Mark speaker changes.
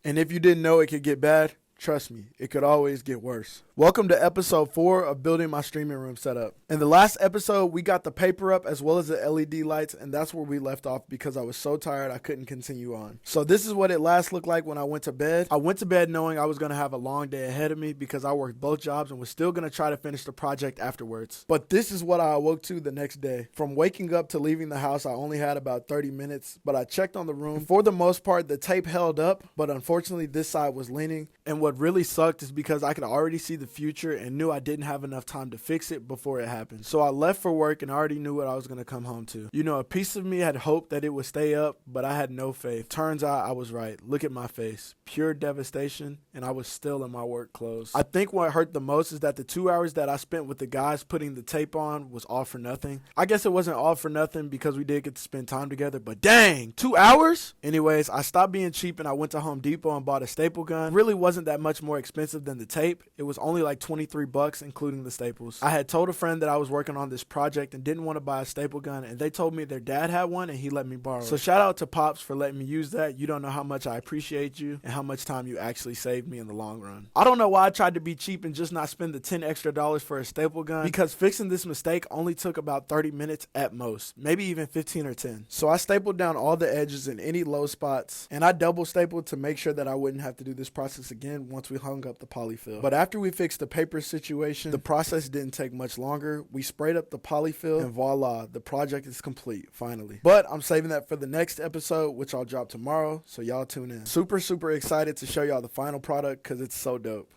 Speaker 1: And if you didn't know it could get bad, trust me, it could always get worse. Welcome to episode 4 of building my streaming room setup. In the last episode, we got the paper up as well as the LED lights, and that's where we left off because I was so tired I couldn't continue on. So this is what it last looked like when I went to bed. I went to bed knowing I was going to have a long day ahead of me because I worked both jobs and was still going to try to finish the project afterwards. But this is what I awoke to the next day. From waking up to leaving the house, I only had about 30 minutes, but I checked on the room. For the most part, the tape held up, but unfortunately this side was leaning, and what really sucked is because I could already see the future and knew I didn't have enough time to fix it before it happened. So I left for work and already knew what I was going to come home to. You know, a piece of me had hoped that it would stay up, but I had no faith. Turns out I was right. Look at my face. Pure devastation, and I was still in my work clothes. I think what hurt the most is that the 2 hours that I spent with the guys putting the tape on was all for nothing. I guess it wasn't all for nothing because we did get to spend time together, but dang, 2 hours? Anyways, I stopped being cheap and I went to Home Depot and bought a staple gun. Really wasn't that much more expensive than the tape. It was only like $23 including the staples. I had told a friend that I was working on this project and didn't want to buy a staple gun, and they told me their dad had one and he let me borrow it. So shout out to Pops for letting me use that. You don't know how much I appreciate you and how much time you actually saved me in the long run. I don't know why I tried to be cheap and just not spend the $10 extra for a staple gun, because fixing this mistake only took about 30 minutes at most, maybe even 15 or 10. So I stapled down all the edges and any low spots, and I double stapled to make sure that I wouldn't have to do this process again once we hung up the polyfill. But after we fixed the paper situation, the process didn't take much longer. We sprayed up the polyfill and voila, the project is complete, finally. But I'm saving that for the next episode, which I'll drop tomorrow, so y'all tune in. Super excited to show y'all the final product because it's so dope.